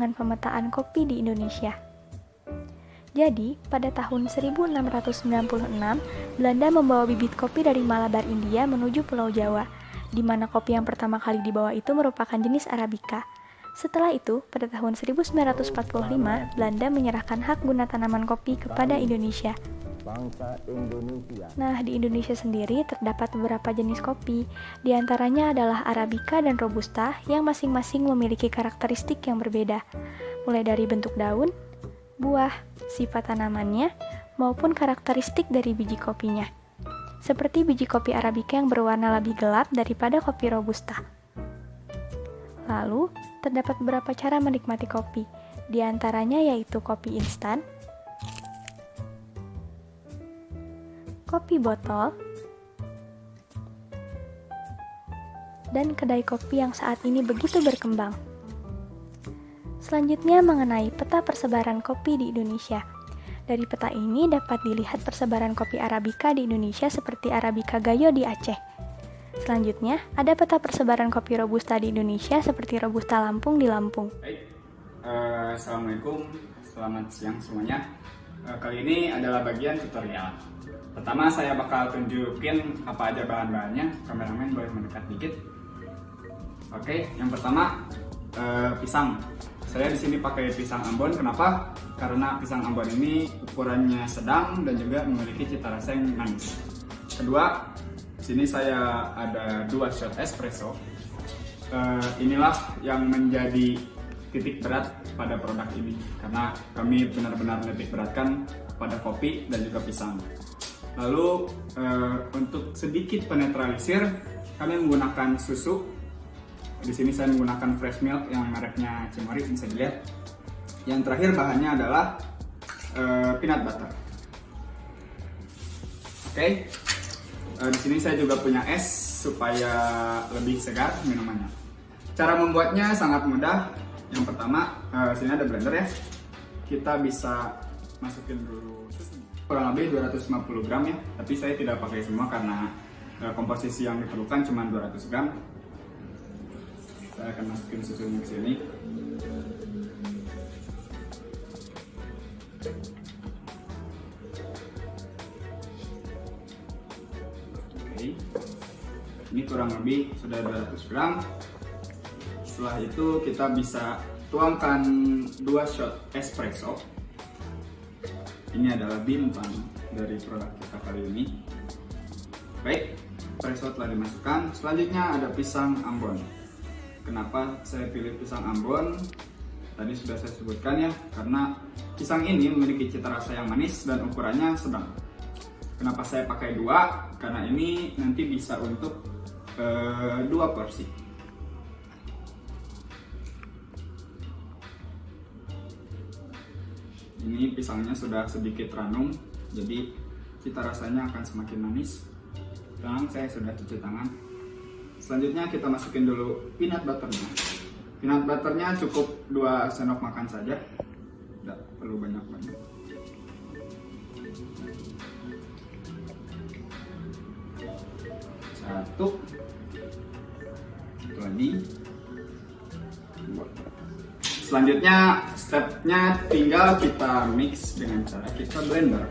perkembangan pemetaan kopi di Indonesia. Jadi, pada tahun 1696, Belanda membawa bibit kopi dari Malabar, India menuju Pulau Jawa, di mana kopi yang pertama kali dibawa itu merupakan jenis Arabica. Setelah itu, pada tahun 1945, Belanda menyerahkan hak guna tanaman kopi kepada Indonesia. Nah, di Indonesia sendiri terdapat beberapa jenis kopi, di antaranya adalah Arabica dan Robusta yang masing-masing memiliki karakteristik yang berbeda, mulai dari bentuk daun, buah, sifat tanamannya, maupun karakteristik dari biji kopinya. Seperti biji kopi Arabica yang berwarna lebih gelap daripada kopi Robusta. Lalu, terdapat beberapa cara menikmati kopi, di antaranya yaitu kopi instan, kopi botol, dan kedai kopi yang saat ini begitu berkembang. Selanjutnya mengenai peta persebaran kopi di Indonesia. Dari peta ini dapat dilihat persebaran kopi Arabica di Indonesia seperti Arabica Gayo di Aceh. Selanjutnya, ada peta persebaran kopi Robusta di Indonesia seperti Robusta Lampung di Lampung. Baik, Assalamualaikum, selamat siang semuanya. Kali ini adalah bagian tutorial. Pertama saya bakal tunjukin apa aja bahan-bahannya. Kameramen boleh mendekat dikit. Oke, yang pertama pisang. Saya di sini pakai pisang Ambon. Kenapa? Karena pisang Ambon ini ukurannya sedang dan juga memiliki cita rasa yang manis. Kedua, di sini saya ada 2 shot espresso. Inilah yang menjadi titik berat pada produk ini karena kami benar-benar menitik beratkan pada kopi dan juga pisang. Lalu untuk sedikit penetralisir, kami menggunakan susu. Di sini saya menggunakan fresh milk yang mereknya Cimory, bisa dilihat. Yang terakhir bahannya adalah peanut butter. Oke. Di sini saya juga punya es supaya lebih segar minumannya. Cara membuatnya sangat mudah. Yang pertama, sini ada blender ya. Kita bisa masukin dulu susunya. Kurang lebih 250 gram ya, tapi saya tidak pakai semua karena komposisi yang diperlukan cuma 200 gram. Saya akan masukin susunya ke sini. Oke. Ini kurang lebih sudah 200 gram. Setelah itu kita bisa tuangkan 2 shot espresso. Ini adalah bintang dari produk kita kali ini. Baik, espresso telah dimasukkan. Selanjutnya ada pisang Ambon. Kenapa saya pilih pisang Ambon? Tadi sudah saya sebutkan ya, karena pisang ini memiliki cita rasa yang manis dan ukurannya sedang. Kenapa saya pakai 2? Karena ini nanti bisa untuk 2 porsi. Ini pisangnya sudah sedikit ranum, jadi cita rasanya akan semakin manis. Sekarang saya sudah cuci tangan. Selanjutnya kita masukin dulu peanut butternya. Peanut butternya cukup 2 sendok makan saja, tidak perlu banyak-banyak. Satu, itu lagi. Selanjutnya stepnya tinggal kita mix dengan cara kita blender.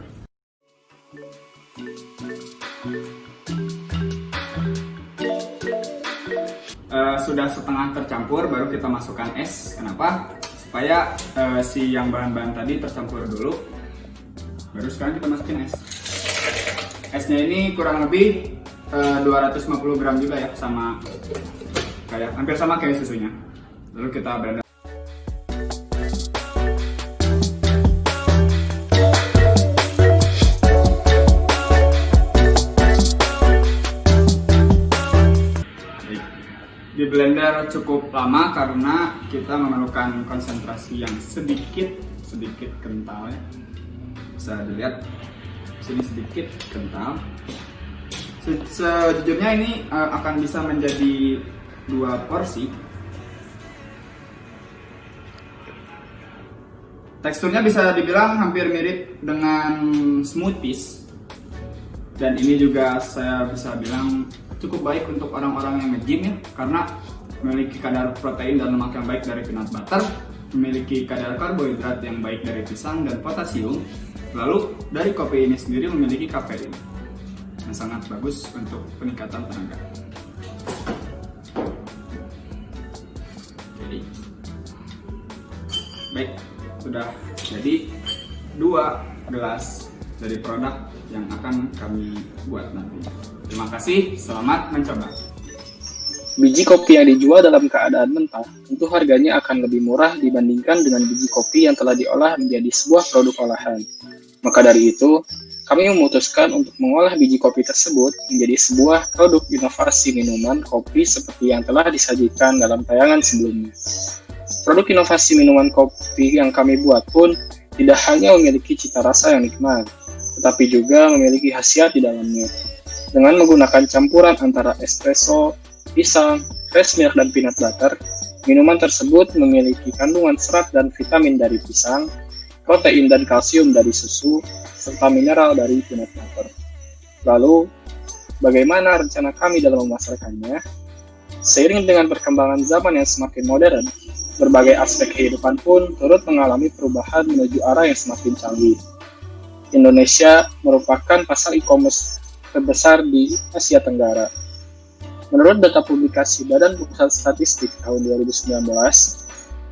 Sudah setengah tercampur baru kita masukkan es. Kenapa? Supaya si yang bahan-bahan tadi tercampur dulu. Baru sekarang kita masukin es. Esnya ini kurang lebih 250 gram juga ya, sama kayak hampir sama kayak susunya. Lalu kita blender. Di blender cukup lama karena kita memerlukan konsentrasi yang sedikit kental ya. Bisa dilihat sini sedikit kental. Sejujurnya ini akan bisa menjadi 2 porsi. Teksturnya bisa dibilang hampir mirip dengan smoothies. Dan ini juga saya bisa bilang cukup baik untuk orang-orang yang nge-gym ya, karena memiliki kadar protein dan lemak yang baik dari peanut butter, memiliki kadar karbohidrat yang baik dari pisang dan potasium. Lalu dari kopi ini sendiri memiliki kafein yang sangat bagus untuk peningkatan tenaga. Jadi, baik, sudah jadi 2 gelas dari produk yang akan kami buat nanti. Terima kasih, selamat mencoba. Biji kopi yang dijual dalam keadaan mentah tentu harganya akan lebih murah dibandingkan dengan biji kopi yang telah diolah menjadi sebuah produk olahan. Maka dari itu, kami memutuskan untuk mengolah biji kopi tersebut menjadi sebuah produk inovasi minuman kopi seperti yang telah disajikan dalam tayangan sebelumnya. Produk inovasi minuman kopi yang kami buat pun tidak hanya memiliki cita rasa yang nikmat, tetapi juga memiliki khasiat di dalamnya. Dengan menggunakan campuran antara espresso, pisang, fresh milk, dan peanut butter, minuman tersebut memiliki kandungan serat dan vitamin dari pisang, protein dan kalsium dari susu, serta mineral dari peanut butter. Lalu, bagaimana rencana kami dalam memasarkannya? Seiring dengan perkembangan zaman yang semakin modern, berbagai aspek kehidupan pun turut mengalami perubahan menuju arah yang semakin canggih. Indonesia merupakan pasar e-commerce terbesar di Asia Tenggara. Menurut data publikasi Badan Pusat Statistik tahun 2019,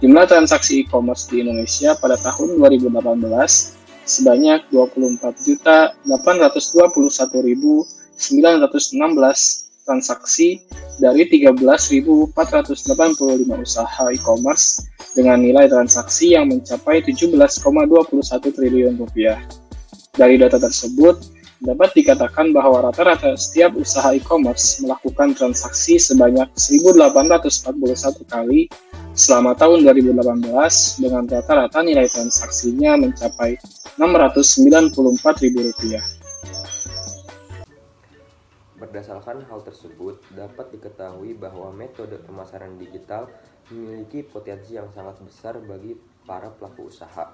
jumlah transaksi e-commerce di Indonesia pada tahun 2018 sebanyak 24.821.916 transaksi dari 13.485 usaha e-commerce dengan nilai transaksi yang mencapai 17,21 triliun rupiah. Dari data tersebut, dapat dikatakan bahwa rata-rata setiap usaha e-commerce melakukan transaksi sebanyak 1.841 kali selama tahun 2018 dengan rata-rata nilai transaksinya mencapai Rp694.000. Berdasarkan hal tersebut, dapat diketahui bahwa metode pemasaran digital memiliki potensi yang sangat besar bagi para pelaku usaha,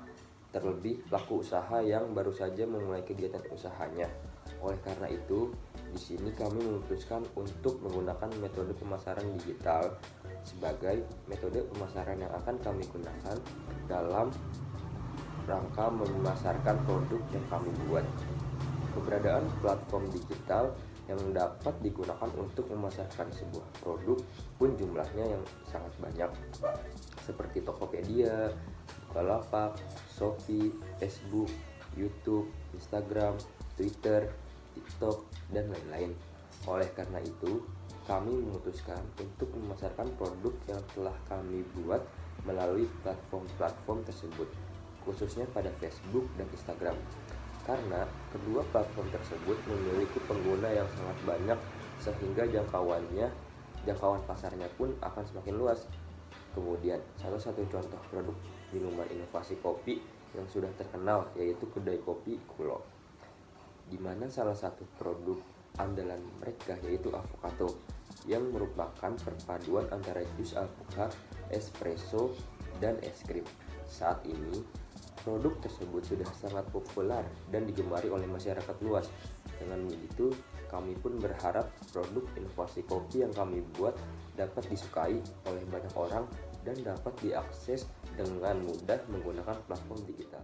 terlebih pelaku usaha yang baru saja memulai kegiatan usahanya. Oleh karena itu, di sini kami memutuskan untuk menggunakan metode pemasaran digital sebagai metode pemasaran yang akan kami gunakan dalam rangka memasarkan produk yang kami buat. Keberadaan platform digital yang dapat digunakan untuk memasarkan sebuah produk pun jumlahnya yang sangat banyak, seperti Tokopedia, Bukalapak, Shopee, Facebook, YouTube, Instagram, Twitter, TikTok, dan lain-lain. Oleh karena itu, kami memutuskan untuk memasarkan produk yang telah kami buat melalui platform-platform tersebut, khususnya pada Facebook dan Instagram. Karena kedua platform tersebut memiliki pengguna yang sangat banyak, sehingga jangkauan pasarnya pun akan semakin luas. Kemudian, salah satu contoh produk minuman inovasi kopi yang sudah terkenal yaitu kedai kopi Kulo, di mana salah satu produk andalan mereka yaitu avocado, yang merupakan perpaduan antara jus alpukat, espresso, dan es krim. Saat ini, produk tersebut sudah sangat populer dan digemari oleh masyarakat luas. Dengan begitu, kami pun berharap produk inovasi kopi yang kami buat dapat disukai oleh banyak orang dan dapat diakses dengan mudah menggunakan platform digital.